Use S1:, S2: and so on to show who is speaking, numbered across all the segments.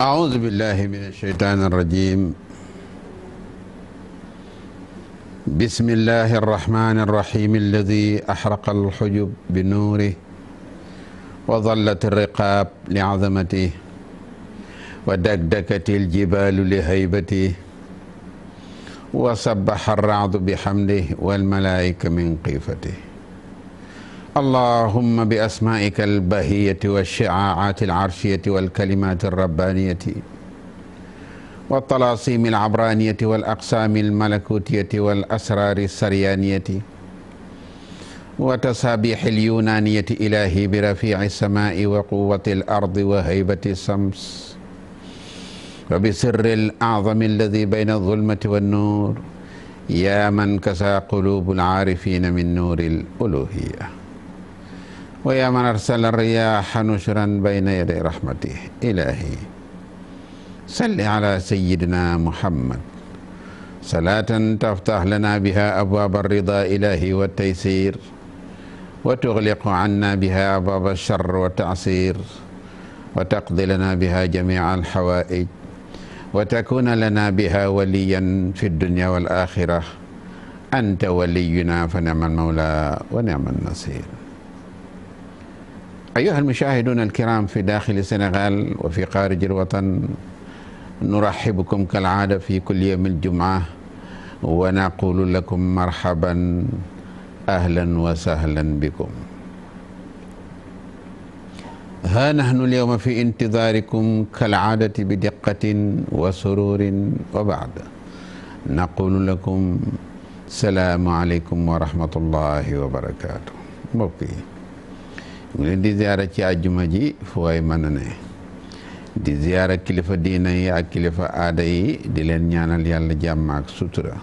S1: أعوذ بالله من الشيطان الرجيم. بسم الله الرحمن الرحيم الذي أحرق الحجب بنوره وظلت الرقاب لعظمته ودكدكت الجبال لهيبته وسبح الرعد بحمده والملائكة من خيفته. اللهم بأسمائك البهية والشعاعات العرشية والكلمات الربانية والطلاسيم العبرانية والأقسام الملكوتية والأسرار السريانية وتسابيح اليونانية إلهي برفيع السماء وقوة الأرض وهيبة الشمس وبسر الأعظم الذي بين الظلمة والنور يا من كسى قلوب العارفين من نور الألوهية ويا من أرسل الرياح نشرا بين يدي رحمته. إلهي صل على سيدنا محمد صلاة تفتح لنا بها أبواب الرضا إلهي والتيسير وتغلق عنا بها أبواب الشر والتعسير وتقضي لنا بها جميع الحوائج وتكون لنا بها وليا في الدنيا والآخرة. أنت ولينا فنعم المولى ونعم النصير. أيها المشاهدون الكرام في داخل السنغال وفي خارج الوطن، نرحبكم كالعادة في كل يوم الجمعة ونقول لكم مرحبا أهلا وسهلا بكم. ها نحن اليوم في انتظاركم كالعادة بدقة وسرور، وبعد نقول لكم السلام عليكم ورحمة الله وبركاته. mbokk yi ñu leen di ziyaara ci àjjuma ji fu waay mën a ne, di ziyaara kilifa diina yi ak kilifa aada yi, di leen ñaanal yàlla jàmm ak sutura,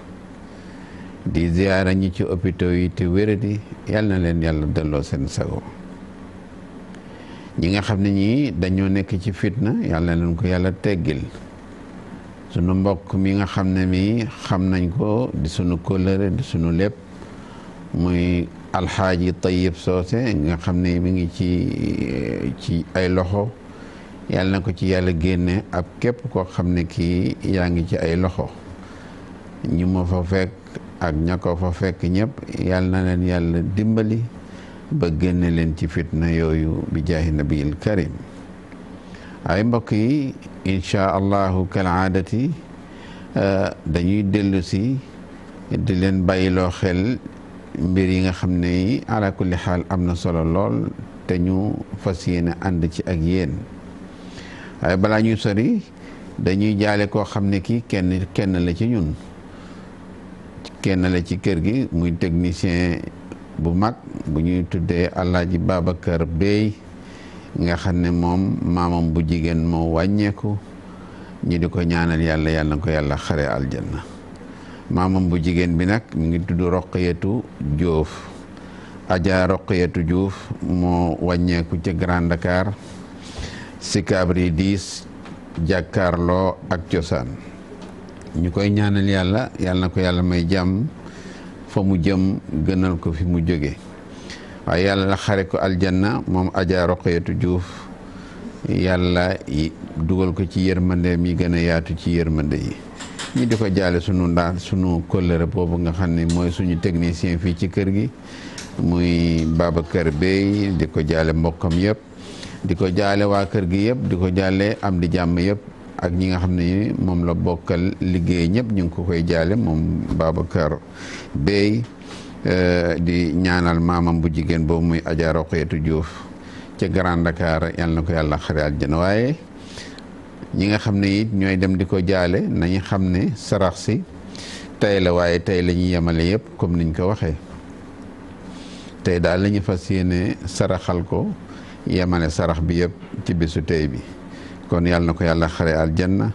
S1: di ziyaara ñi ci hôpitaux yi te wéradi, yàlla na leen yàlla delloo seen sago. ñi nga xam ne ñi dañoo nekk ci fitna, yàlla na leen ko yàlla teggil. sunu mbokk mi nga xam ne mi xam nañ ko, di sunu kóllëre, di sunu lépp, muy alxaaji Tayyib Socé nga xam ne mi ngi ci ay loxo, yàlla na ko ci yàlla génne ab képp koo xam ne kii yaa ngi ci ay loxo. ñu ma fa fekk ak ña ko fa fekk ñëpp, yàlla na leen yàlla dimbali ba génne leen ci fitna yooyu bi jaahi nabiyil karim. ay mbokk yi, inchaa allahu kal aadati dañuy dellu si di leen bàyyiloo xel mbir yi nga xam ne yi ala kulli xaal am na solo lool, te ñu fas yéene ànd ci ak yéen. waaye balaa ñuy sori, dañuy jaale koo xam ne kii kenn la ci ñun, kenn la ci kër gi, muy technicien bu mag bu ñuy tuddee Alaaji Babacar Bey, nga xam ne moom maamam bu jigéen moo wàññeeku, ñu di ko ñaanal yàlla, yàlla na ko yàlla xare aljanna. maamam bu jigéen bi nag mi ngi tudd Roqiyatu Diouf. Adja Roqiyatu Diouf moo wàññeeku ca Grand Dakar, Sikabri 10 jàkkaarloo ak cosaan. ñu koy ñaanal yàlla, yàlla na ko yàlla may jàmm, fa mu jëm gënal ko fi mu jóge. waaye yàlla la xare ko aljanna moom Adja Roqiyatu Diouf, yàlla dugal ko ci yërmande mi gën a yaatu ci yërmande yi. ñi di ko jaale sunu kóllëre boobu nga xam ne mooy suñu technicien fii ci kër gi, muy Babacar Bey, di ko jaale mbokkam yëpp, di ko jaale waa kër gi yëpp, di ko jaale am di jàmm yëpp, ak ñi nga xam ne moom la bokkal liggéey ñëpp ñu ngi ko koy jaale moom Babacar Bey. di ñaanal maamam bu jigéen boobu muy Adja Roqiyatu Diouf ca Grand Dakar, yàlla na ko yàlla xare aljana. waaye ñi nga xam ne it ñooy dem di ko jaale nañu xam ne sarax si tey la, waaye tey la ñuy yemale yëpp comme niñ ko waxee. tey daal la ñu fas yéene saraxal ko, yemale sarax bi yëpp ci bisu tey bi. kon yàlla na ko yàlla xare aljanna.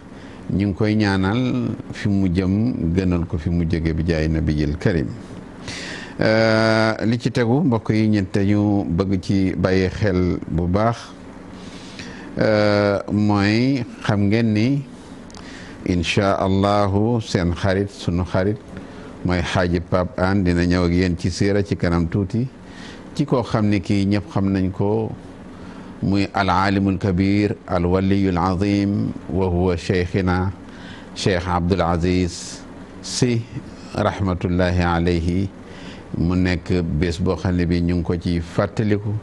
S1: ñu ngi koy ñaanal fi mu jëm gënal ko fi mu jóge bi jaay nabiyil karim. li ci tegu mbokk yi, ñette ñu bëgg ci bàyyi xel bu baax, mooy xam ngeen ni inchaa allahu seen xarit, sunu xarit mooy xaaji Pape Hann dina ñëw ak yéen ci siira ci kanam tuuti, ci koo xam ne kii ñëpp xam nañ ko muy alaalimul kabir alwaliyul azim wa huwa cheikhina cheikh Abdul Aziz Sy rahmatullahi alayhi. mu nekk bés boo xam ne bi ñu ngi ko ci fàttaliku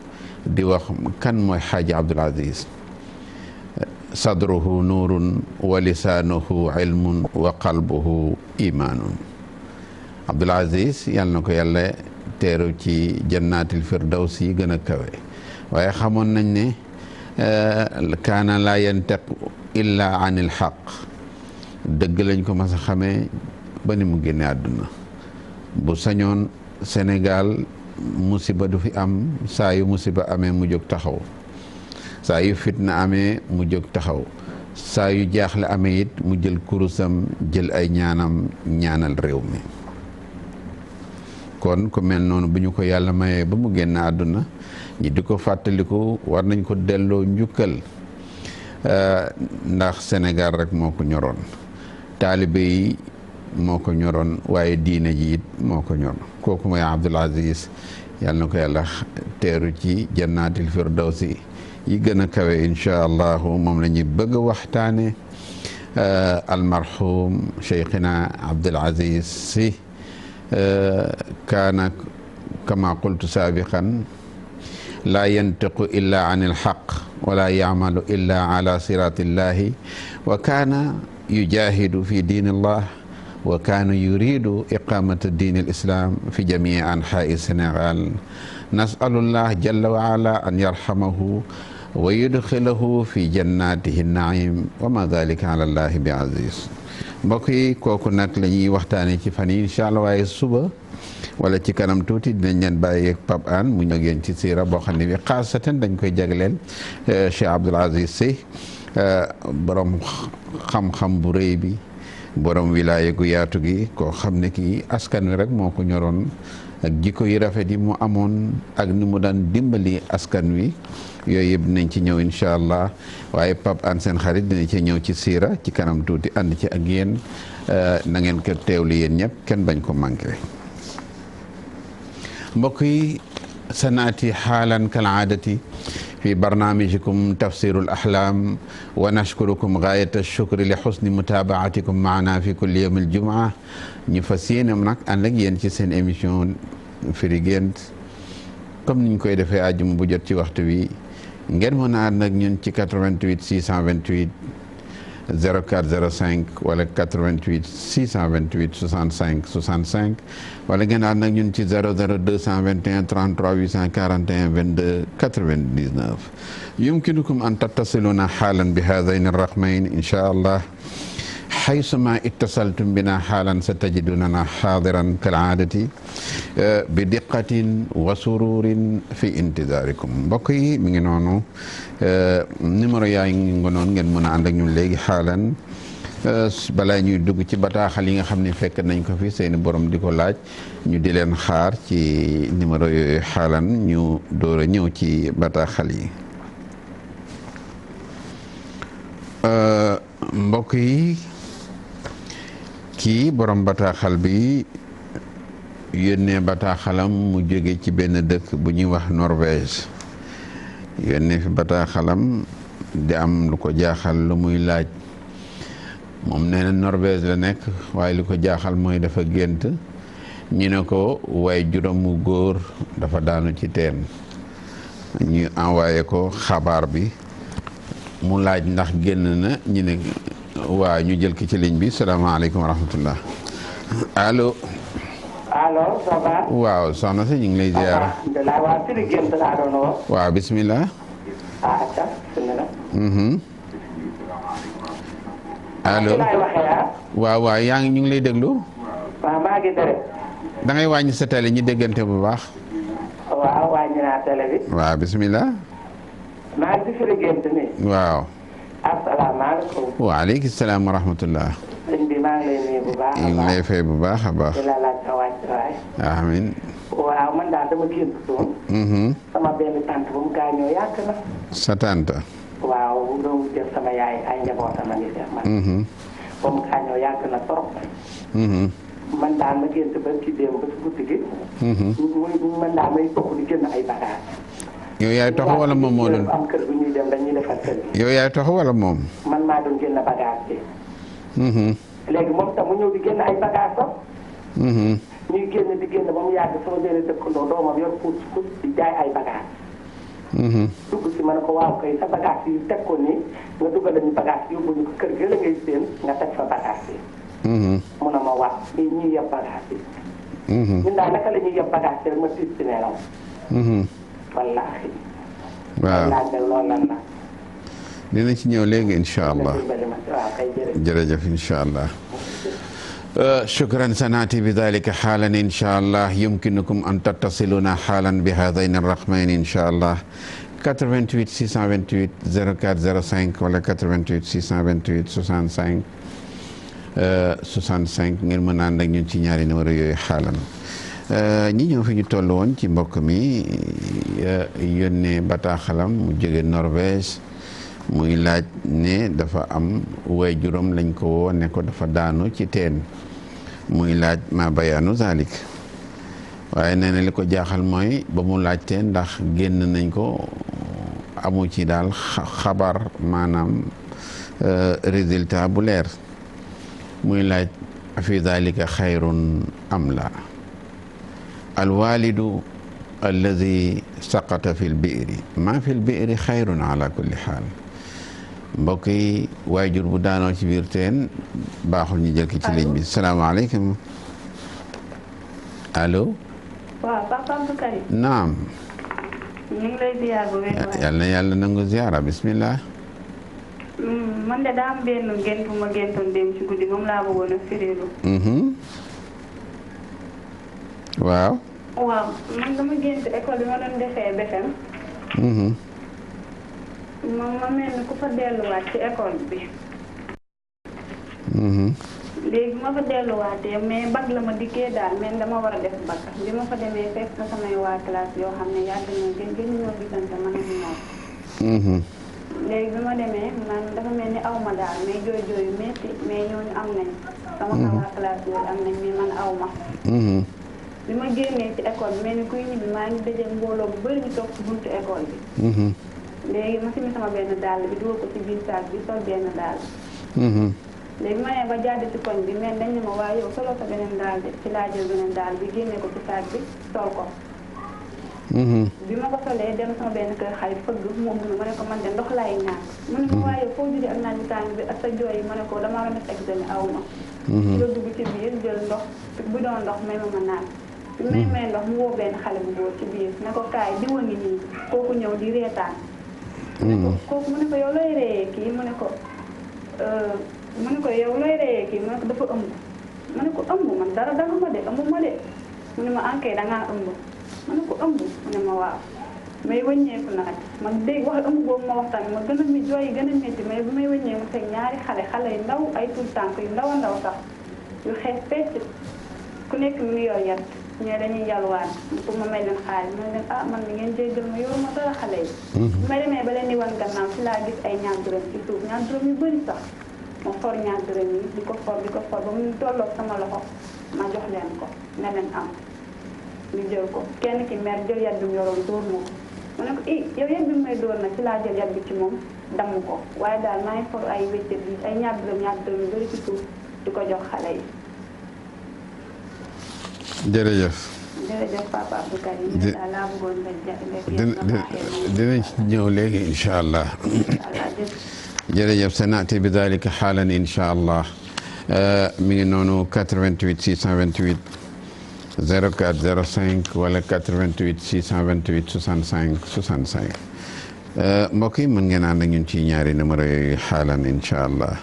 S1: di wax kan mooy xaaji Abdul Aziz. sadruhu nuurun wa lisaanuhu ilmun wa qalbuhu imaanun. Abdul Aziz yal na ko yàlla teeru ci jannatil firdaws yi gën a kawe waaye xamoon nañ ne kaana laa yantiqu illa anil xaq dëgg lañ ko mas a xamee ba ni mu génne àdduna. bu sañoon Sénégal musiba du fi am saa yu musiba amee mu jóg taxaw saa yu fitna amee mu jóg taxaw saa yu jaaxle amee it mu jël kurusam jël ay ñaanam ñaanal réew mi. kon ku mel noonu bu ñu ko yàlla mayee ba mu génn àdduna ñi di ko fàttaliku war nañ ko delloo njukkal ndax Sénégal rek moo ko ñoroon taalibe yi moo ko ñoroon waaye diine ji it moo ko ñor kooku mooy Abdul Aziz yàlla na ko yàlla teeru ci jannatil firdawsi yi gën a kawe incha allahu moom la ñuy bëgg a waxtaane almarhum cheikhina Abdul Aziz Sy kaana kama qultu saabiqan laa yantiqu illa an ilxaq wala yacmalu illa ala siratillahi wa kaana yujahidu fi diin allah wa kaana yuridu iqamata diin alislam fi jamii anxaai Sénégal. nasalullah jalla wa ala an yarhamahu wa yudxilahu fi jannatihi naim wa ma dalika ala allahi bi aziz. mbokk yi kooku nag la ñuy waxtaane ci fan yi incha allah waaye suba wala ci kanam tuuti dinañ leen bàyyi ak Pape Hann mu ñëw yéen ci siira boo xam ne bi xaasatan dañ koy jagleel Cheikh Abdul Aziz Sy borom xam-xam bu rëy bi borom wilaaya gu yaatu gi koo xam ne kii askan wi rek moo ko ñoroon ak jikko yi rafet yi mu amoon ak ni mu daan dimbali askan wi yooyu yëpp dinañ ci ñëw incha allah waaye Pape Hann seen xarit dina ci ñëw ci siira ci kanam tuuti ànd ci ak yéen na ngeen ko teewlu yéen ñëpp kenn bañ ko manqué. mbokk yi sanaati xaalan kal aadati fi barnaamijikum tafsirul ahlam wa nashkurukum gaayata shukri li xusni mutaabaatikum maana fi kulli yawm al jumaa ñu fas yéene nag ànd ak yéen ci seen émission firi gént comme niñ koy defee àjjuma bu jot ci waxtu wi ngeen mën a ànd ak ñun ci 88 628 04 05 wala 88 628 65 65 wala ngeen ànd ak ñun ci 00 221 33 841 22 99 yumkinukum an tattasiluna xaalan bi haadayn arraqmayn insha allah xaysuma ittasaltum bina xaalan sa tajidunana xaadiran kalaadati bi diqatin wa sururin fi intidaarikum. mbokk yi mi ngi noonu numéro yaa ngi noonu ngeen mën a ànd ak ñun léegi xaalan balaa ñuy dugg ci bataaxal yi nga xam ne fekk nañ ko fi seeni borom di ko laaj ñu di leen xaar ci numéro yooyu xaalan ñu door a ñëw ci bataaxal yi. mbokk yi kii borom bataaxal bi yónnee bataaxalam mu jóge ci benn dëkk bu ñuy wax Norvège yónnee fi bataaxalam di am lu ko jaaxal lu muy laaj moom nee na Norvège la nekk waaye lu ko jaaxal mooy dafa gént ñu ne ko waaye juróom mu góor dafa daanu ci teen ñu envoyé ko xabaar bi mu laaj ndax génn na ñu ne waa ñu jël ki ci ligne bi salaamaaleykum wa rahmatullah allo.
S2: allo ça va.
S1: waaw soxna si ñu ngi lay ziar.
S2: alhamdulilah waaw firi gént laa doon woo.
S1: waaw bisimilah.
S2: acca bisimilah.
S1: allo waaw waaw yaa ngi ñu ngi lay déglu.
S2: waaw maa ngi déglu.
S1: da ngay wàññi sa télé ñu déggante bu baax.
S2: waaw wàññi naa télé bi.
S1: waaw bisimilah.
S2: maa ngi firi gént nii.
S1: waaw.
S2: asalaamaaleykum.
S1: waaleykum salaam wa rahmatullah.
S2: sëñ bi maa ngi lay nuyu bu baax a baax.
S1: ñu ngi lay fay bu baax a baax.
S2: di la laaj sa wàccuwaay.
S1: amiin.
S2: waaw man daal dama gént doon. sama benn tante bu mu gaañoo yàgg na.
S1: sa tante.
S2: waaw doon def sama yaay ay njabootam a ngi def man. ba mu gaañoo yàgg na trop. man daal ma gént ba ci démb ba ci guddi gi. man daal may bokk di jënd ay bagages.
S1: yow yaay taxaw wala moom moo doon.
S2: am kër bu dem dañuy defar kër gi.
S1: yow yaay taxaw wala moom.
S2: man maa doon génn bagage bi. léegi moom tam mu ñëw di génn ay bagage sax. ñuy génn di génn ba mu yàgg sama benn dëkkandoo doomam yor puus di jaay ay bagage. dugg si ma ne ko waaw kay sa bagage yi teg ko nii nga dugal ñu bagage yóbbu ñu ko kër gi la ngay séen nga teg fa bagage yi. mun na ma wax lii ñuy yeb bagage yi. ñun daal naka la ñuy yeb bagage yi rek ma tiit si nelaw. wallaahi.
S1: waaw
S2: laaj la loolu lan la.
S1: dina ci ñëw léegi incha allah.
S2: waaw kay
S1: jërëjëf incha allah. شكرا سنأتي بذلك حالا إن شاء الله. يمكنكم أن تتصلونا حالا بهذين الرقمين إن شاء الله 88 628 04 05 ولا 88 628 65 65 ngeen mën a ànd ak ñun ci ñaari numéro yooyu xaalan ñi ñëw fi ñu toll woon ci mbokk mi yónnee bataaxalam mu jóge Norvège muy laaj ne dafa am waajuram lañ ko woo ne ko dafa daanu ci teen muy laaj ma bayaanu zalik waaye nee na li ko jaaxal mooy ba mu laajtee ndax génn nañ ko amu ci daal xabar maanaam résultat bu leer muy laaj fi zalika xayrun am la alwalidu alladi saqata fi lbiiri ma fi lbiiri xayrun ala kulli xaal mbokk yi waajur bu daanoo ci biir teen baaxul ñu jël ki ci ligne bi salaamaaleykum allo.
S3: waaw Papa Abdou Karim.
S1: naam.
S3: ñu ngi lay ziar bu wér.
S1: yal na yàlla nangu ziara bismillah.
S3: man de daa am benn gént bu ma géntoon dem ci guddi moom laa bëggoon a firilu.
S1: waaw.
S3: waaw man dama gént école bi ma doon defee BFEM. ma mel ni ku fa delluwaat ci école bi. léegi ma fa delluwaatee mais bac la ma dikkee daal mais dama war a def bac bi ma fa demee fekk na samay waa classe yoo xam ne yàgg nañoo gën ñoo gisante man ak ñoom. léegi bi ma demee man dafa mel ni aw ma daal mais jooy yu métti mais ñooñu am nañ. sama waa classe yooyu am nañ mais man aw ma. bi ma génnee ci école bi mel ni kuy ñibbi maa ngi daje mbooloo bu bëri ñu toog ci buntu école bi. léegi ma simi sama benn dàll bi dugal ko ci biir saak bi sol benn dàll. léegi ma ne ba jàdd ci koñ bi mais dañ ne ma waaye yow soloo sa beneen dàll bi ci laa jël beneen dàll bi génne ko ci saak bi sol ko. bi ma ko solee dem sama benn kër xarit fëgg moom ma ne ko man de ndox laay ñaan. mu ne ma waaye yow foo jógee ak naaj bi tàng bi ak sa jooy yi ma ne ko damaa doon def examen aw ma. ci la dugg ci biir jël ndox bu doon ndox may ma naan. bi may ndox mu woo benn xale bu góor ci biir ne ko kaay diwa ngi nii kooku ñëw di reetaan. mu ne ko kooku mu ne ko yow looy reyee kii mu ne ko yow looy reyee kii mu ne ko dafa ëmb. mu ne ko ëmb man dara ma de ëmb ma de mu ne ma ankay dangaa ëmb mu ne ko ëmb mu ne ma waaw may wëññeeku nag man dégg wax ëmb boobu ma waxtaan ma gën a mi jooy gën a métti mais bi may wëññee ma fekk ñaari xale yu ndaw ay tuut tànk yu ndaw a ndaw sax yu xees pecc ku nekk mi ngi yor yat ñoo dañuy yalwaan pour ma may leen xaalis ma leen man mi ngeen jéggal ma yoruma dara xale yi. bi ma demee ba leen di wan gannaaw ci laa gis ay ñaar dërëm ci suuf ñaar dërëm yu bëri sax ma for ñaar dërëm yi di ko for ba mu tolloog sama loxo ma jox leen ko ne leen am ñu jël ko kenn ki mer jël yat bi mu yoroon dóor ma ko ma ne ko yow yat bi mu may dóor nag ci laa jël yat bi ci moom damm ko waaye daal maa ngi for ay wéccet yi ay ñaar dërëm yu bëri ci suuf di ko jox xale yi.
S1: jërëjëf.
S3: jërëjëf Papa Abdou Karim.
S1: dinañ ci ñëw léegi incha allah. jërëjëf sanaati bi dalika xaalan incha allah mi ngi noonu 88 628 04 05 wala 88 628 65 65 mbokk yi mën ngeen ànd ak ñun ci ñaari numéro yooyu xaalan incha allah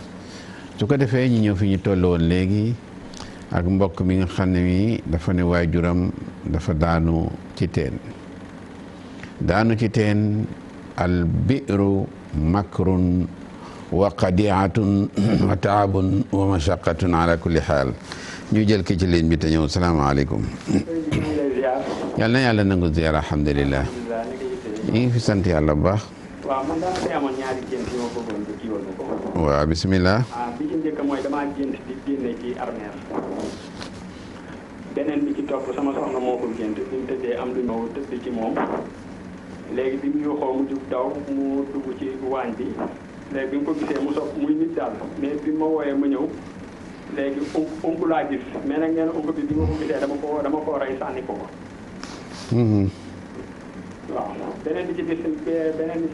S1: su ko defee ñu ñëw fi ñu toll woon léegi. ak mbokk mi nga xam ne mi dafa ne waajuram dafa daanu ci teen al bi'ru makrun wa qadi'atun wa taabun wa mashaqatun ala kulli xaal ñu jël ki ci ligne bi te ñëw salaamaaleykum. yal na yàlla nangu ziyaara alhamdulilah. ñu ngi fi sant yàlla bu baax.
S4: waaw man daal day amoon ñaari gént yi ma bëggoon nga kiiwal ma ko.
S1: waaw bisimilah.
S4: bi ci njëkk mooy damaa gént di génne ci armeer. beneen bi ci topp sama soxna moo ko gént bi mu tëddee am lu ñëw tëdd ci moom léegi bi mu yuuxoo mu jug daw mu dugg ci waañ bi léegi bi nga ko gisee mu soog muy nit daal mais bi ma wooyee ma ñëw léegi ump laa gis mais nag nee na ump bi ma ko gisee dama ko rey sànni ko ko. waaw beneen bi ci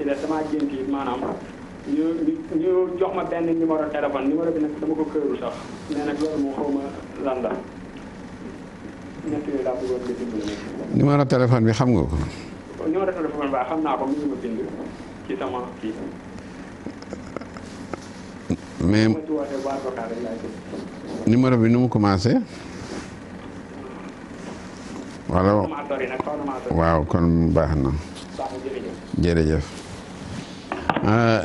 S4: des damaa gént yi maanaam ñu jox ma benn numéro téléphone numéro bi nag dama ko këru sax mais nag loolu moo xaw ma lan la ñett yooyu laa bëggoon nga dimbali.
S1: numéro téléphone bi xam nga ko.
S4: numéro téléphone ba xam naa ko mi ngi ma bind ci sama kii.
S1: mais numéro bi nu mu commencé. wala waaw kon baax na. jërëjëf.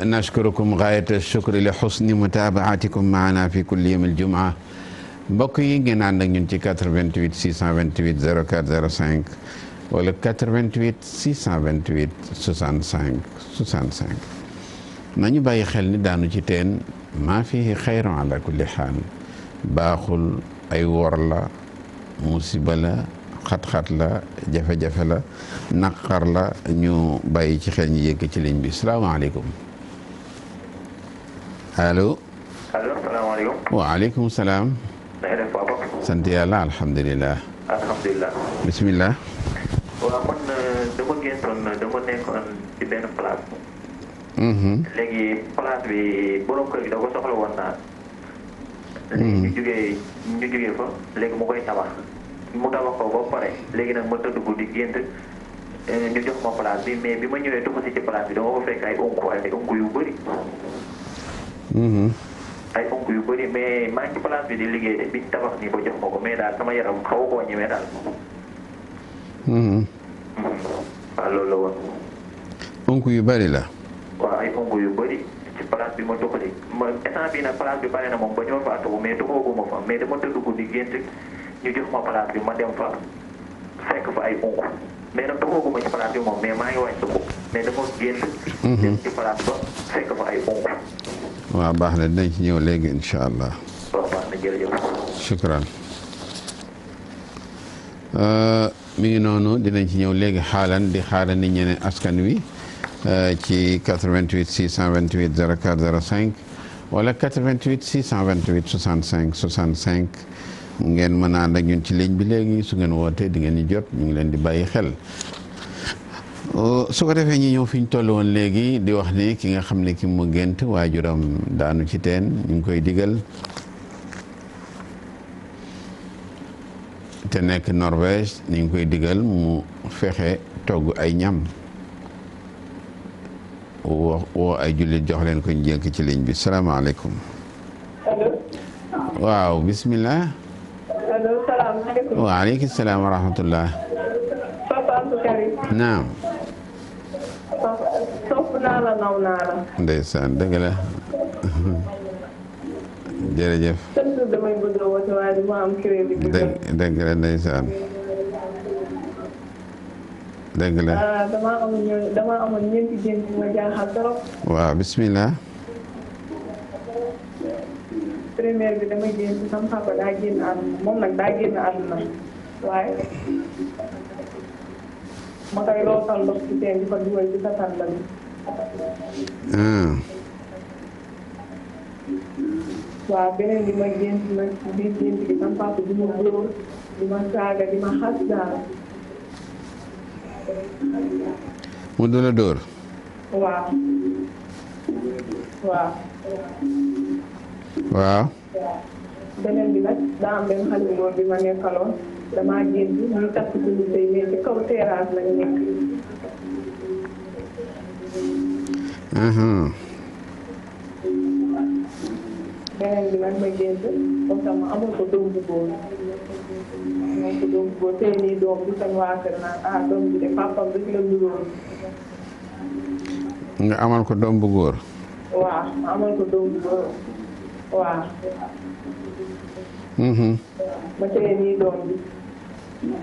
S1: nashkurukum gaayata shukri li xusni mutaabaatikum maana fi kulli yawm aljumaa. mbokk yi ngeen ànd ak ñun ci 88 628 04 05 wala 88 628 65 65. nañu bàyyi xel ni daanu ci teen maa fihi xayrun ala kulli xaal. baaxul ay wor la musiba la xat-xat la jafe-jafe la naqar la ñu bàyyi ci xel ñi yëgg ci ligne bi salaamaaleykum allo.
S5: allo salaamaaleykum.
S1: waaleykum salaam.
S5: na nga def papa.
S1: sant yàlla alhamdulilah.
S5: alhamdulilah.
S1: bisimilah.
S5: waaw man dama géntoon dama nekkoon ci benn place. léegi place bi borom kër gi da ko soxla woon naa. léegi ñu jógee fa léegi mu koy tabax. mu tabax ko ba pare léegi nag ma tëdd guddi gént ñu jox ma place bi mais bi ma ñëwee dugg si ci place bi dama ko fekk ay onk yu bëri. ay onk yu bëri mais maa ngi ci place bi di liggéey de biñ tabax nii ba jox ma ko mais daal sama yaram xaw koo ñemee daal. waaw loolu la woon.
S1: onk yu bëri la.
S5: waaw ay onk yu bëri ci place bi ma tuxali ma instant bii nag place bi pare na moom ba ñëw faa tuxu mais tuxooguma fa mais dama tëdd guddi gént ñu jox ma place bi ma dem fa fekk fa ay onk mais nag tuxooguma ci place bi moom mais maa ngi wàcc tuxu mais dama gént. dem ci place ba fekk fa ay onk.
S1: waaw baax na dinañ ci ñëw léegi incha allah.
S5: waaw baax na jërëjëf.
S1: shukran. mi ngi noonu dinañ ci ñëw léegi xaalan di xaaral ni ñeneen askan wi ci 88 628 04 05 wala 88 628 65 65 ngeen mën a ànd ak ñun ci ligne bi léegi su ngeen wootee di ngeen ñu jot ñu ngi leen di bàyyi xel. su ko defee ñi ñëw fi ñu toll woon léegi di wax ni ki nga xam ne ki mu gént waajuram daanu ci teen ñu ngi koy digal te nekk Norvège ñu ngi koy digal mu fexe togg ay ñam woo ay jullit jox leen ko ñu jënk ci ligne bi salaamaaleykum.
S2: allo.
S1: waaw bismillah.
S2: allo salaamaaleykum.
S1: waaleykum salaam wa rahmatullah.
S2: Papa Abdou Karim.
S1: naam.
S2: sopp naa la naw naa la.
S1: ndeysaan dëgg la. jërëjëf.
S2: sëñ bi damay bëgg a woote waaye dama am crédit bi.
S1: dëgg la ndeysaan. dëgg la.
S2: damaa amoon ñeenti gént yu ma jaaxal trop.
S1: waaw bismillah.
S2: première bi dama gént sama papa daa génn àdduna moom nag daa génn àdduna waaye ma koy rootal ndox ci teen di ko dugal ci satanda bi. waaw beneen bi ma gént nag ci biir gént gi sama papa di ma dóor di ma saaga di ma xas daal.
S1: mu du la dóor.
S2: waaw. waaw.
S1: waaw.
S2: beneen bi nag daa am benn xale bu góor bi ma nekkaloon damaa génn ñu takk suñu sëy mais ci kaw terrasse lañ nekk. beneen bi nag ma génn comme ça ma amoon ko doom bu góor amoon ko doom bu góor tey nii doom bi seen waa kër naan doom bi de papam rek la nuróon.
S1: nga amal ko doom bu góor.
S2: waaw ma amal ko doom bu góor waaw. ma tey nii doom bi.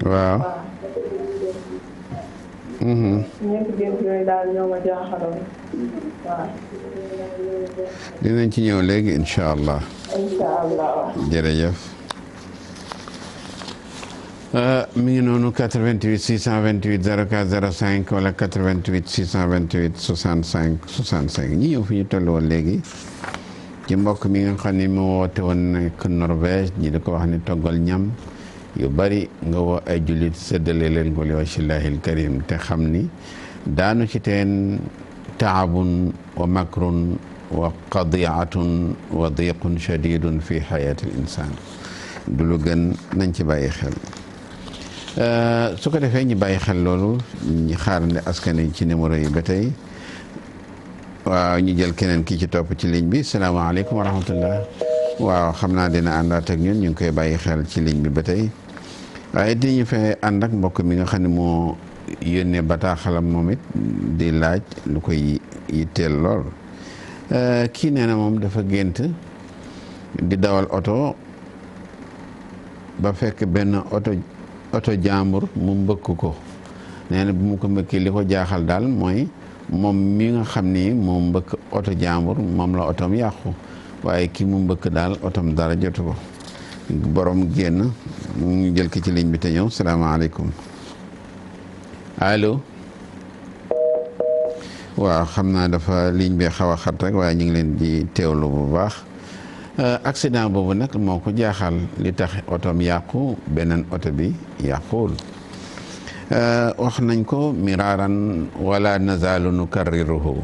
S1: waaw.
S2: ñeenti gént yooyu daal ñoo ma jaaxaloon waaw.
S1: dinañ ci ñëw léegi incha allah.
S2: incha allah.
S1: jërëjëf. mi ngi noonu 88 628 04 05 wala 88 628 65 65 ñi ñëw fi ñu toll woon léegi ci mbokk mi nga xam ne moo woote woon nekk Norvège ñi di ko wax ni toggal ñam yu bari nga woo ay jullit séddale leen ko li wajhillahil karim te xam ni daanu ci teen taabun wa makrun wa qadiatun wa diqun shadidun fi xayaati l insan du lu gën nañ ci bàyyi xel su ko defee ñu bàyyi xel loolu ñu xaarandi askan wi ci numéro yi ba tey waaw ñu jël keneen kii ci topp ci ligne bi salaamaaleykum wa rahmatullah waaw xam naa dina àndaat ak ñun ñu ngi koy bàyyi xel ci ligne bi ba tey waaye di ñu fee ànd ak mbokk mi nga xam ne moo yónnee bataaxalam moom it di laaj lu koy yitteel lool kii nee na moom dafa gént di dawal oto ba fekk benn oto jàmbur mu mbëkk ko nee na bu mu ko mbëkkee li ko jaaxal daal mooy moom mi nga xam ni moom mbëkk oto jàmbur moom la otom yàqu waaye kii mu mbëkk daal otom dara jotu ko borom génn ñu jël ko ci ligne bi te ñëw salaamaaleykum allo waaw xam naa dafa ligne bi xaw a xat rek waaye ñu ngi leen di teewlu bu baax accident boobu nag moo ko jaaxal li tax otom yàqu beneen oto bi yàquwul wax nañ ko miraaran wala nazalu nukarriruhu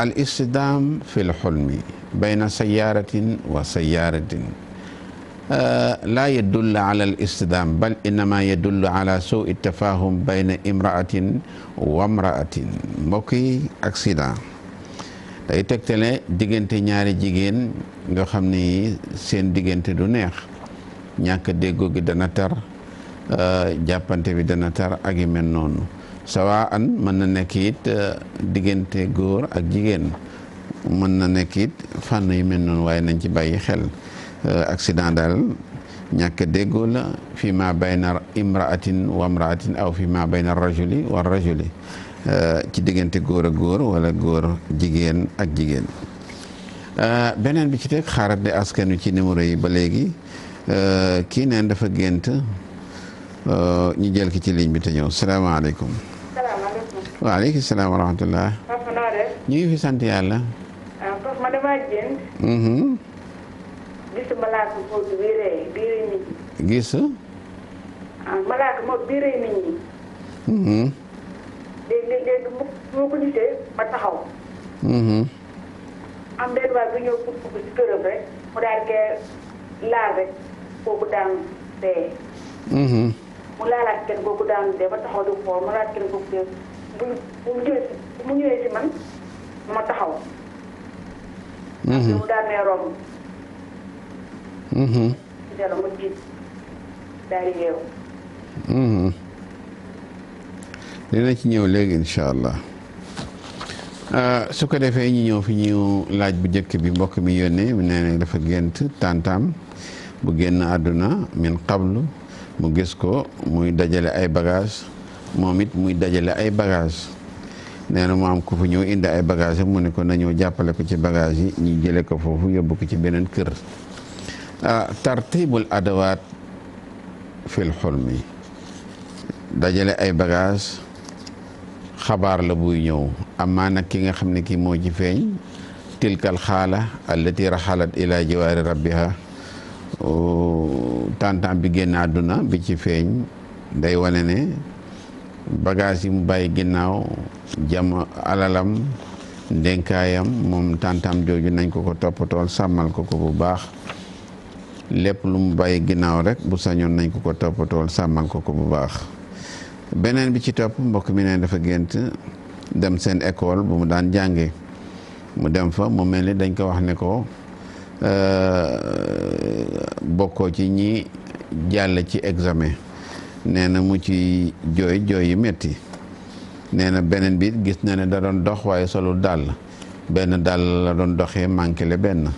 S1: al istidam fi l xulmi bayna sayaratin wa sayaratin laa yadullu ala al istidam bal innama yadullu ala suu tafahum bayna imraatin wa imraatin mbokk yi accident day tegtale diggante ñaari jigéen nga xam ni seen diggante du neex ñàkk déggoo gi dana tar jàppante bi dana tar ak yu mel noonu sawa an mën na nekk it diggante góor ak jigéen mën na nekk it fànn yu mel noonu waaye nañ ci bàyyi xel accident daal ñàkk déggoo la fi ma bayna imraatin wa imraatin aw fi ma bayna rajuli wa rajuli ci diggante góor ak góor wala góor jigéen ak jigéen beneen bi ci teg xaarat de askan wi ci numéro yi ba léegi kii neen dafa gént ñu jël ki ci ligne bi te ñëw salaamaaleykum.
S3: salaamaaleykum.
S1: waaleykum salaam wa rahmatullah.
S3: Papa noo def.
S1: ñu ngi fi sant yàlla.
S3: Papa ma damaa gént. gis malaaka moo bii rëy nit ñi.
S1: gis.
S3: malaaka moo bii rëy nit ñi. léegi moo ko gisee ba taxaw. am benn waay bu ñëw pour ci këram rek mu daal di laal rek kooku daan dee. mu laalaat kenn kooku daan dee ba taxaw di xool mu laalaat kenn kooku dee bu mu ñëwee si man ma taxaw. mu daan mee romb. ci dara ma jiit daal di yeewu.
S1: dina ci ñëw léegi incha allah su ko defee ñu ñëw fi ñu laaj bu njëkk bi mbokk mi yónnee mu nee na dafa gént tantam bu génn àdduna min qablu mu gis ko muy dajale ay bagage moom it muy dajale ay bagage nee na mu am ku fu ñëw indi ay bagage mu ne ko nañoo jàppale ko ci bagage yi ñu jële ko foofu yóbbu ko ci beneen kër tartibul adawaat fil xulmi dajale ay bagage xabaar la buy ñëw amaa nag ki nga xam ne kii moo ci feeñ tilkal xaala allati raxalat ila jiwaari rabbiha tantam bi génn àdduna bi ci feeñ day wane ne bagage yi mu bàyyi ginnaaw jam alalam ndénkaayam moom tantam jooju nañ ko ko toppatool sàmmal ko ko bu baax lépp lu mu bàyyi ginnaaw rek bu sañoon nañ ko ko toppatool sàmmal ko ko bu baax beneen bi ci topp mbokk mi ne dafa gént dem seen école bu mu daan jànge mu dem fa mu mel ni dañ ko wax ne ko bokkoo ci ñi jàll ci examen nee na mu ci jooy yi metti nee na beneen bi gis na ne da doon dox waaye solul dàll benn dàll la doon doxee manqué le benn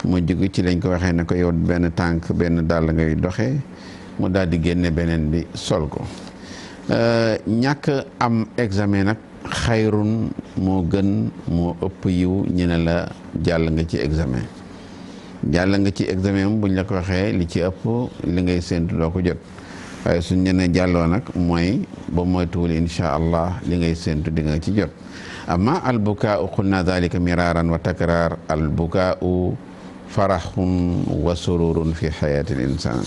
S1: mu jugu ci lañ ko waxee ne ko yow benn tànk benn dàll ngay doxee mu daal di génne beneen bi sol ko ñàkk am examen nag xayrun moo gën moo ëpp yiw ñu ne la jàll nga ci examen jàll nga ci examen buñ la ko waxee li ci ëpp li ngay séntu doo ko jot waaye suñ ñene jàlloo nag mooy ba moytuwul insha allah li ngay séentu di nga ci jot. amma albukaau qulna dalika miraaran wa takraar albukaau faraxun wa sururun fi xayaati l insan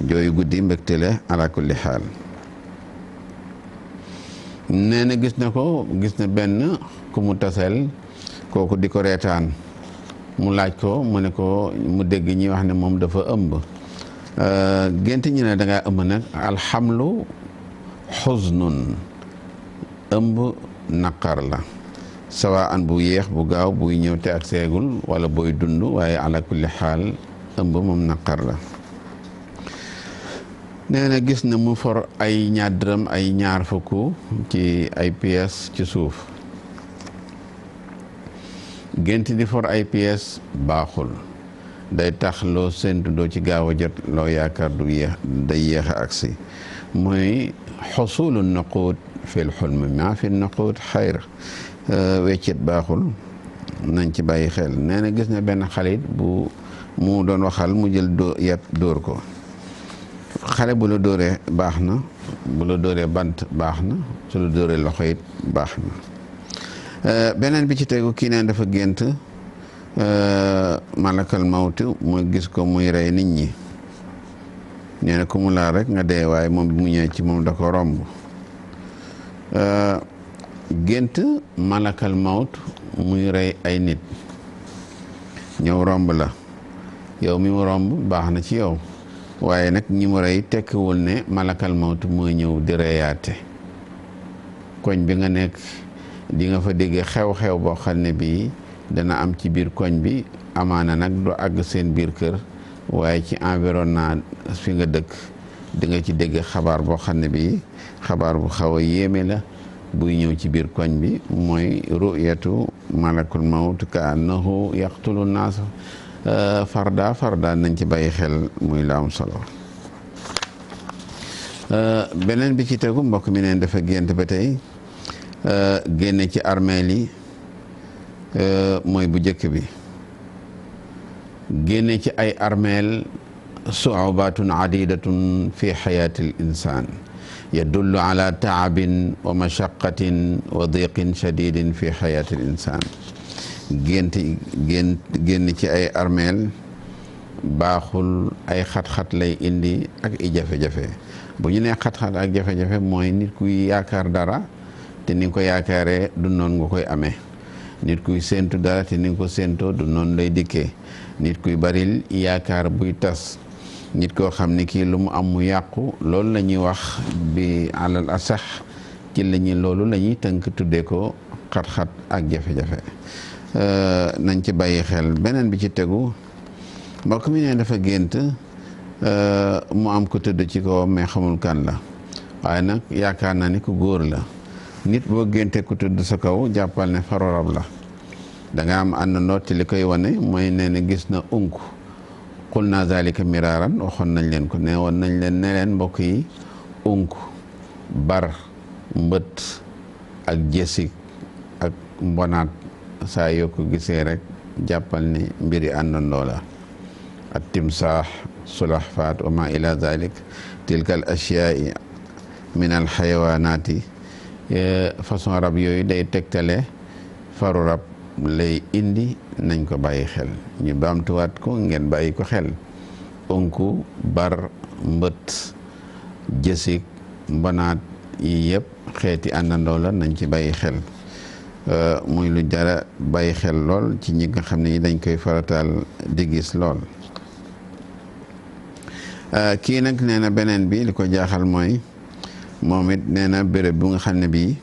S1: jooyu guddi mbégte la ala kulli xaal. nee na gis na benn ku mu tasel kooku di ko reetaan mu laaj ko mu ne ko mu dégg ñi wax ne moom dafa ëmb gént ñu ne dangaa ëmb nag alxamlu xuznun ëmb naqar la sawaan bu yéex bu gaaw buy ñëw te ak seegul wala booy dund waaye ala kulli xaal ëmb moom naqar la. nee na gis na mu for ay ñaar dërëm ay ñaar fukk ci ay pièces ci suuf. gént di for ay pièces baaxul day tax loo séntu doo ci gaaw a jot loo yaakaar du yéex day yéex a agsi mooy xusulu nuquud fil xulmi maa fi nuquud xayr weccet baaxul nañ ci bàyyi xel. nee na gis na benn xalit bu mu doon waxal mu jël yat dóor ko. xale bu la dóoree baax na bu la dóoree bant baax na su la dóoree loxo it baax na. beneen bi ci tegu kii neen dafa gént malakal mawti mu gis ko muy rey nit ñi nee na ku mu laal rek nga dee waaye moom bi mu ñëwee ci moom da ko romb. gént malakal mawt muy rey ay nit ñëw romb la yow mi mu romb baax na ci yow waaye nag ñi mu rey tekkiwul ne malakal mawt mooy ñëw di reyaate. koñ bi nga nekk di nga fa dégg xew-xew boo xam ne bii dana am ci biir koñ bi amaana nag du àgg seen biir kër waaye ci environnement fi nga dëkk di nga ci dégg xabaar boo xam ne bii xabaar bu xaw a yéeme la buy ñëw ci biir koñ bi mooy ru'yatu malakul mawt ka annahu yaqtulu naas farda nañ ci bàyyi xel muy la am solo. beneen bi ci tegu mbokk mi neen dafa gént ba tey génne ci armeel yi mooy bu njëkk bi génne ci ay armeel su'ubatun adidatun fi xayaati l insan yadullu ala taabin wa mashaqatin wa diqin shadidin fi xayaati l insan génn ci ay armeel baaxul ay xat-xat lay indi ak i jafe-jafe. bu ñu nee xat-xat ak jafe-jafe mooy nit kuy yaakaar dara te ni nga ko yaakaaree du noonu nga koy amee. nit kuy séentu dara te ni nga ko séentoo du noonu lay dikkee. nit kuy baril yaakaar buy tas. nit koo xam ne kii lu mu am mu yàqu loolu la ñuy wax bi alal asax ci loolu la ñuy tënk tuddee ko xat-xat ak jafe-jafe. nañ ci bàyyi xel. beneen bi ci tegu mbokk mi ne dafa gént mu am ko tëdd ci kawam mais xamul kan la waaye nag yaakaar naa ni ku góor la. nit boo génte ku tëdd sa kaw jàppal ne faru rab la da nga am àndandoo te li koy wane mooy nee na gis na unk qul naa zalika miraaran waxoon nañ leen ko ne woon nañ leen ne leen mbokk yi unk bar mbët ak jësig ak mbonaat saa yoo ko gisee rek jàppal ne mbiri àndandoo la. at timsaax sulahfaat wa ma ila zalik tilka al ashyaai min al xayawaanaati façon rab yooyu day tegtale faru rab lay indi nañ ko bàyyi xel ñu baamtuwaat ko ngeen bàyyi ko xel. unku bar mbët jësig mbonaat yi yëpp xeeti àndandoo la nañ ci bàyyi xel. muy lu jara bàyyi xel lool ci ñi nga xam ne dañ koy farataal di gis lool. kii nag nee na beneen bi li ko jaaxal mooy moom it nee na béréb bu nga xam ne bii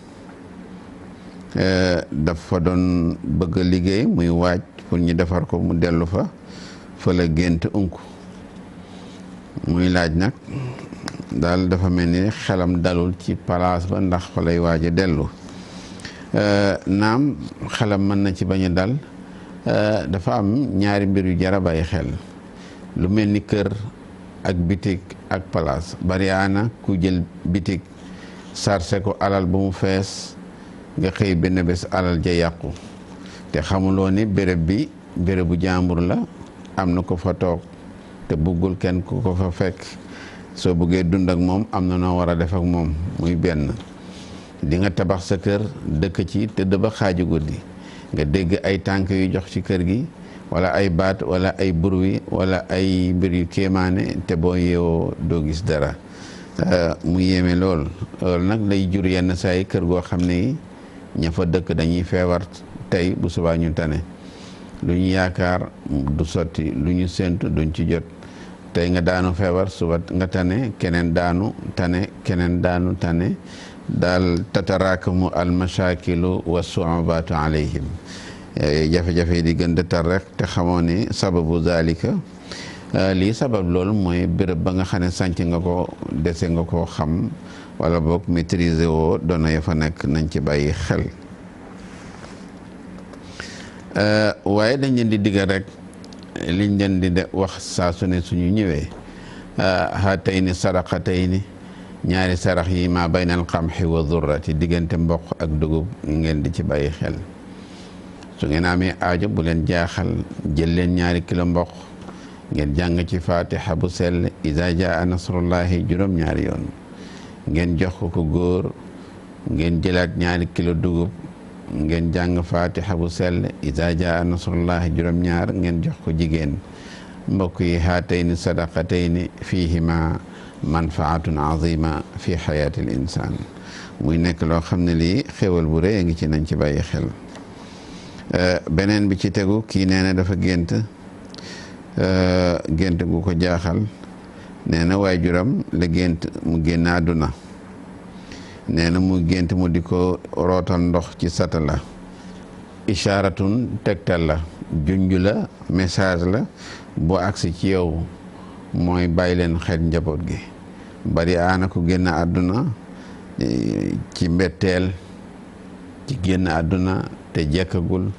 S1: dafa doon bëgg a liggéey muy waaj pour ñu defar ko mu dellu fa la gént unk muy laaj nag daal dafa mel ni xelam dalul ci palaas ba ndax fa lay waaj a dellu. naam xelam mën na ci bañ a dal dafa am ñaari mbir yu jar a bàyyi xel lu mel ni kër ak bitig ak palaas bariyaana ku jël bitig sarse ko alal ba mu fees nga xëy benn bés alal ja yàqu te xamuloo ni bérébu jàmbur la am na ko fa toog te buggul kenn ku ko fa fekk soo bëggee dund ak moom am na noo war a def ak moom muy benn di nga tabax sa kër dëkk ci tëdd ba xaaju guddi nga dégg ay tànk yu jox ci kër gi wala ay baat wala ay bruit wala ay mbir yu kéemaane te boo yeewoo doo gis dara mu yéeme loolu nag lay jur yenn saa yi kër goo xam ne ña fa dëkk dañuy feebar tey bu subaa ñu tane lu ñu yaakaar du sotti lu ñu séntu duñ ci jot tey nga daanu feebar suba nga tane keneen daanu tane keneen daanu tane daal tataraakamu al mashakilu wa su'ubatu alayhim jafe-jafe di gën di tar rek te xamoo ne sababu zalika lii sabab loolu mooy béréb ba nga xam ne sànc nga ko dese nga koo xam wala boog maîtriser woo doona ya fa nekk nañ ci bàyyi xel waaye dañ leen di diggal rek liñ leen di wax saa su ne suñu ñëwee haatayni sadaqatayni ñaari sarax yi ma baynal qamhi wa dhurrati diggante mboq ak dugub ngeen di ci bàyyi xel su ngeen amee aajo bu leen jaaxal jël leen ñaari kilo mboq ngeen jàng ci fatiha bu sell iza jaa nasrullahi juróom-ñaari yoon ngeen jox ko góor ngeen jëlaat ñaari kilo dugub ngeen jàng fatiha bu sell iza jaa nasrullahi juróom-ñaar ngeen jox ko jigéen mbokk yi haatayni sadaqatayni fihima manfaatun azima fi xayaati l insaan muy nekk loo xam ne lii xéwal bu rëy a ngi ci nañ ci bàyyi xel beneen bi ci tegu kii nee na dafa gént gu ko jaaxal nee na waajuram la gént mu génn àdduna nee na mu gént mu di ko rootal ndox ci satala ishaaratun tegtal la junj la message la boo agsi ci yow mooy bàyyi leen xel njaboot gi bari aana ku génn àdduna ci mbetteel ci génn àdduna te jekkagul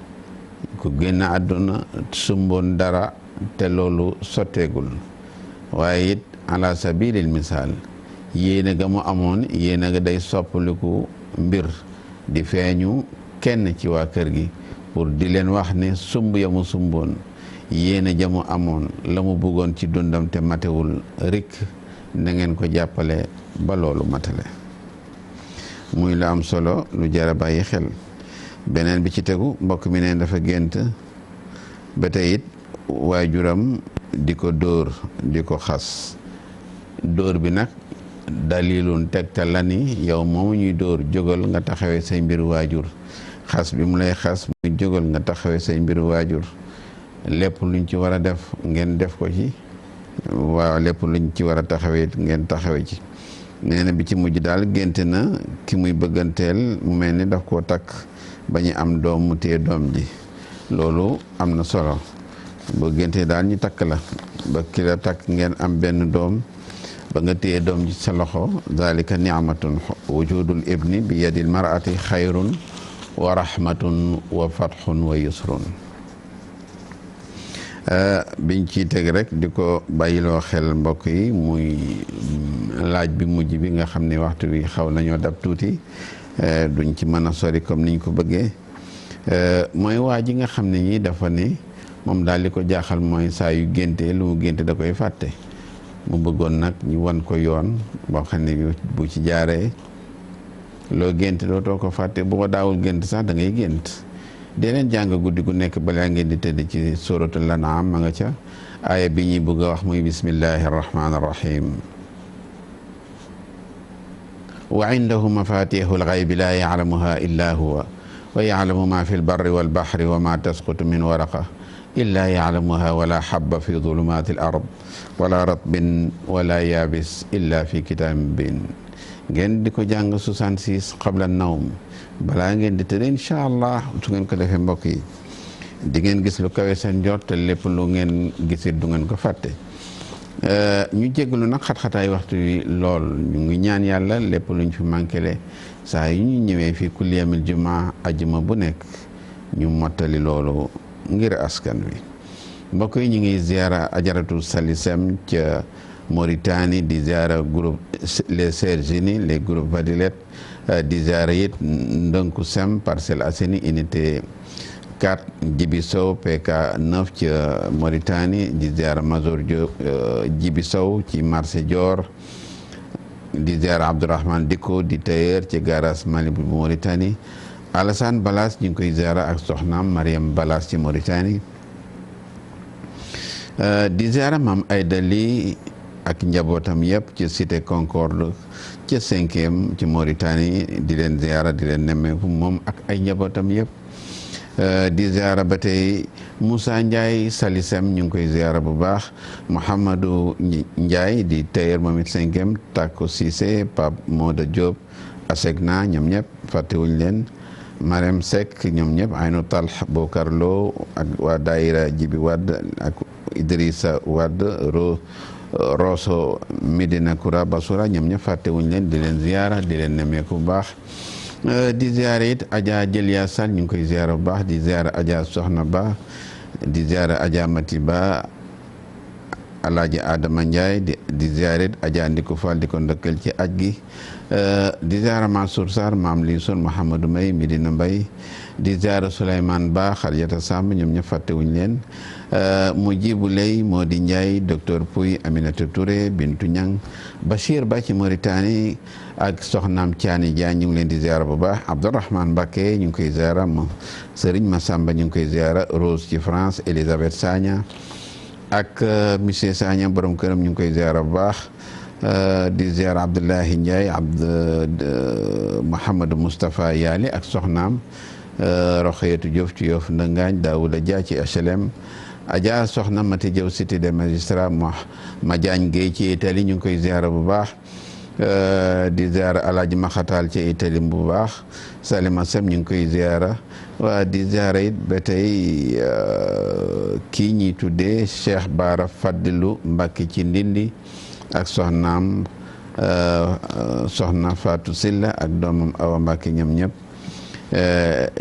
S1: ku génn àdduna sumboon dara te loolu sotteegul waaye it ala sabilil misaal yéene ga mu amoon yéene ga day soppaliku mbir di feeñu kenn ci waa kër gi pour di leen wax ne sumb ya mu sumboon yéene ja mu amoon la mu bëggoon ci dundam te matewul rik na ngeen ko jàppale ba loolu matale muy lu am solo lu jara bàyyi xel beneen bi ci tegu mbokk mi neen dafa gént ba tey it waajuram di ko dóor di ko xas dóor bi nag dalilun tegtal la ni yow moomu ñuy dóor jógal nga taxawee say mbiru waajur xas bi mu lay xas muy jógal nga taxawee say mbiru waajur lépp luñ ci war a def ngeen def ko ci waaw lépp luñ ci war a taxawee ngeen taxawee ci nee na bi ci mujj daal génte na ki muy bëgganteel mu mel ni daf koo takk ba ñu am doom mu téye doom ji loolu am na solo boo géntee daal ñu takk la ba ki la takk ngeen am benn doom ba nga téye doom ji sa loxo zalika ni'matun wujudul ibni bi yadil mar'ati xayrun wa rahmatun wa fathun wa yusrun biñ ciy teg rek di ko bàyyiloo xel mbokk yi muy laaj bi mujj bi nga xam ne waxtu bi xaw nañoo dab tuuti duñ ci mën a sori comme niñ ko bëggee mooy waa ji nga xam ne ñi dafa ne moom daal li ko jaaxal mooy saa yu génte lu mu génte da koy fàtte mu bëggoon nag ñu wan ko yoon boo xam ne bu ci jaaree loo gént dootoo ko fàtte bu ko daawul gént sax da ngay gént dee leen jàng guddi gu nekk balaa ngeen di tëdd ci suratul An'am ma nga ca aaya bi ñuy bëgg a wax muy bismillahi arrahmani arrahim wa indahu mafatihul ghaybi la ya'lamuha illa huwa wa ya'lamu ma fi lbarri walbahri wa ma tasqutu min waraqa illa ya'lamuha wala habba fi dhulumati al-ard wala ratbin wala yabis illa fi kitabin mubin ngeen di ko jàng 66 qabla nawm balaa ngeen di tëdd incha allah su ngeen ko defee mbokk yi di ngeen gis lu kawe seen njort te lépp lu ngeen gisit du ngeen ko fàtte ñu jégalu nag xat-xataay waxtu wi lool ñu ngi ñaan yàlla lépp luñ fi manqué saa yu ñu ñëwee fii kulli yawmil jumaa ajuma bu nekk ñu mottali loolu ngir askan wi mbokk yi ñu ngi ziara ajaratu Salisem ca Mauritanie di ziara groupe les Sœurs Unies les groupes Fadilet di ziara it Ndonkou Sem Parcelles Assainies unité 4 Djibi Sow PK 9 ci Mauritanie di ziara Mazor Djibi Sow ci marché Dior di ziara Abdourahmane Dikko di tailleur ci garage Mali bu Mauritanie Alassane Balas ñu ngi koy ziara ak soxnaam Mariam Balas ci Mauritanie di ziara Mam Aïda Ly ak njabootam yëpp ci cité Concorde ci 5e ci Mauritanie di leen ziara di leen nemmeeku moom ak ay njabootam yëpp di ziara ba tey Moussa Ndiaye Salisem ñu ngi koy ziara bu baax Mouhamadou Ndiaye di tailleur moom it 5e Tako Cissé Pape Moda Diop Asegna ñoom ñëpp fàttewuñ leen Marème Seck ñoom ñëpp Aynou Talh Bokar Lo ak waa daayira Jibi Wade ak Idrissa Wade Rosso Medina Koura Basura ñoom ñëpp fàttewuñ leen di leen ziara di leen nemmeeku bu baax di ziara it Adja Jëliya Sall ñu ngi koy ziara bu baax di ziara Adja Soxna Ba di ziara Adja Mati Ba Alaaji Adama Ndiaye di ziara it Adja Ndiko Fall di ko ndëkkal ci aj gi di ziara Mansour Sarr Maam Li Son Mouhamadou May Medina Mbay di ziara Souleymane Ba Xaljata Samb ñoom ñëpp fàttewuñ leen Mujibu Lay Modi Ndiaye docteur Pouy Aminata Touré Bintu Ñang Bachir Ba ci Mauritanie ak soxnaam Thiani Dia ñu ngi leen di ziara bu baax Abdourahmane Mbacké ñu ngi koy ziara Serigne Massamba ñu ngi koy ziara Rose ci France Elisabeth Sagna ak monsieur Sagna borom këram ñu ngi koy ziara bu baax di ziara Abdoulahi Ndiaye Mouhamadou Moustapha Yali ak soxnaam Roxeetu Diouf ci Yoff Ndangaañ Daouda Dia ci HLM Adja soxna Mati Diaw cité des magistrats ma Diagne Gueye ci Italie ñu ngi koy ziara bu baax di ziara Alaaji Maxatal ci Italie bu baax Salima Sem ñu ngi koy ziara waa di ziara it ba tey kii ñi tuddee Cheikh Bara Fadilu Mbacke ci Ndindi ak soxnaam soxna Fatou Silla ak doomam Awa Mbacke ñoom ñëpp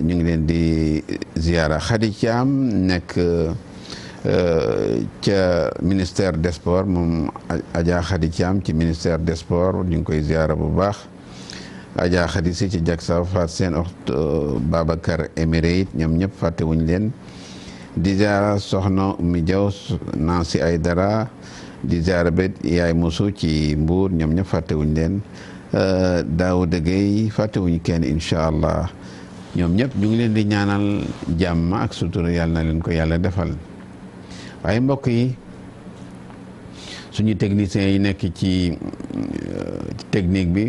S1: ñu ngi leen di ziara Khady Thiam nekk ca ministère des sports moom Adja Khady Thiam ci ministère des sports ñu ngi koy ziara bu baax Adja Khady si ci Jaksa Fat seen Babacar Émiré it ñoom ñëpp fàttewuñ leen di ziara soxna Oumy Diaw Nancy Aydara di ziara bet yaay Musu ci Mbuur ñoom ñëpp fàttewuñ leen Daouda Gueye fàttewuñ kenn incha allah ñoom ñëpp ñu ngi leen di ñaanal jàmm ak sutura yàlla na leen ko yàlla defal waaye mbokk yi suñu techniciens yi nekk ci technique bi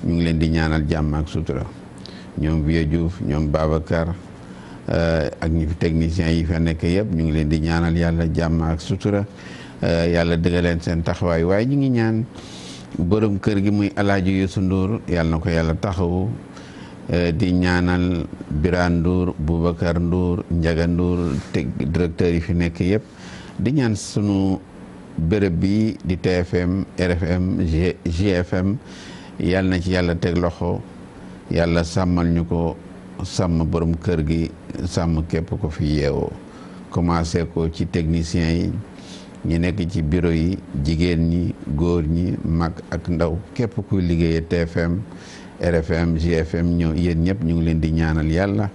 S1: ñu ngi leen di ñaanal jàmm ak sutura ñoom Vieux Diouf ñoom Babacar ak ñu fi techniciens yi fa nekk yëpp ñu ngi leen di ñaanal yàlla jàmm ak sutura yàlla dëggal leen seen taxawaay waaye ñu ngi ñaan borom kër gi muy Alaaji Youssou Ndour yàlla na ko yàlla taxawu di ñaanal Birane Ndour Boubacar Ndour Ndiaga Ndour directeur yi fi nekk yëpp di ñaan sunu béréb bi di TFM RFM GFM yàlla na ci yàlla teg loxo yàlla sàmmal ñu ko sàmm borom kër gi sàmm képp ko fi yeewoo commencé ko ci techniciens yi ñi nekk ci bureau yi jigéen ñi góor ñi mag ak ndaw képp kuy liggéeyee TFM RFM GFM ñoo yéen ñëpp ñu ngi leen di ñaanal yàlla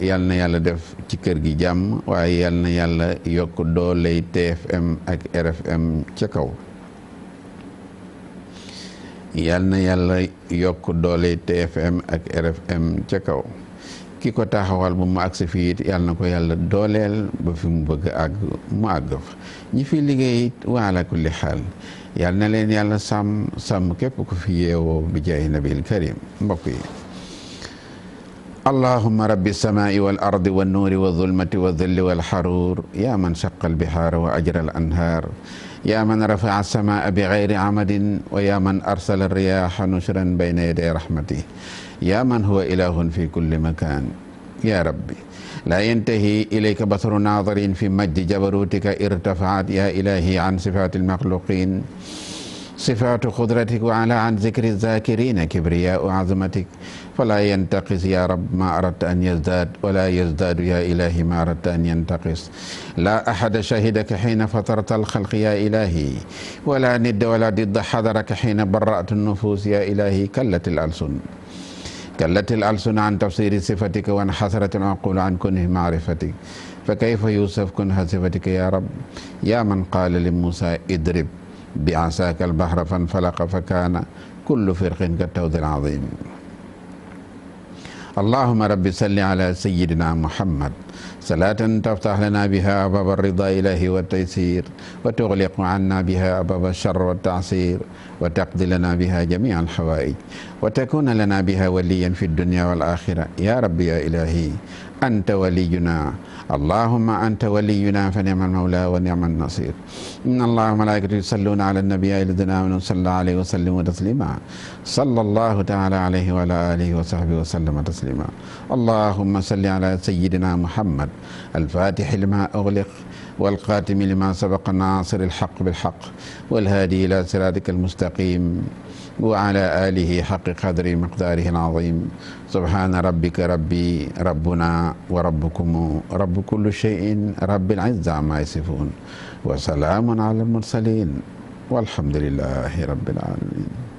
S1: yàlla na yàlla def ci kër gi jàmm waaye yàlla na yàlla yokk dooley TFM ak RFM ca kaw yàlla na yàlla yokk dooley TFM ak RFM ca kaw ki ko taxawal ba mu àgg fii it yàlla na ko yàlla dooleel ba fi mu bëgg àgg mu àgg fa ñi fi liggéey it wa ala kulli xaal yàlla na leen yàlla sàmm képp ku fi yeewoo bi jaay nabil karim mbokk yi allahumma rabbi samaa'i wal ardi wan nuuri wa zulmati wa dhilli wal haruur yaa man shaqqa al bihaara wa ajra al anhaar yaa man rafa'a as-samaa'a bi ghayri amadin wa yaa man arsala ar-riyaaha nushran bayna yaday rahmatihi yaa man huwa ilaahun fi kulli makaan yaa rabbi laa yantahi ilayka basaru naadirin fi majdi jabaruutika irtafaat yaa ilaahi an sifaati al-maxluuqiin sifaatu qudratik wa ala an zikri zaakiriina kibriyaau azamatik falaa yantaqis yaa rab maa aradta an yazdaad wala yazdaadu yaa ilaahi maa aradta an yantaqis laa ahada shahidaka xiina fatarta alxalqi yaa ilaahi wala nidda wala didda xadaraka xiina barra'ta nufuus yaa ilaahi kallat al-alsun كلت الألسن عن تفسير صفتك وانحسرت العقول عن كنه معرفتك فكيف يوصف كنه صفتك يا رب يا من قال لموسى اضرب بعصاك البحر فانفلق فكان كل فرق كالطود العظيم اللهم رب صل على سيدنا محمد صلاة تفتح لنا بها أبواب الرضا إلهي والتيسير وتغلق عنا بها أبواب الشر والتعسير وتقضي لنا بها جميع الحوائج وتكون لنا بها وليا في الدنيا والآخرة يا رب يا إلهي أنت ولينا اللهم أنت ولينا فنعم المولى ونعم النصير إن الله وملائكته يصلون على النبي الذين آمنوا صلى عليه وسلم تسليما صلى الله تعالى عليه وعلى آله وصحبه وسلم تسليما اللهم صل على سيدنا محمد الفاتح لما أغلق والقاتم لما سبق ناصر الحق بالحق والهادي إلى صراطك المستقيم وعلى آله حق قدر مقداره العظيم سبحان ربك ربنا وربكم رب كل شيء رب العزة عما يصفون وسلام على المرسلين والحمد لله رب العالمين.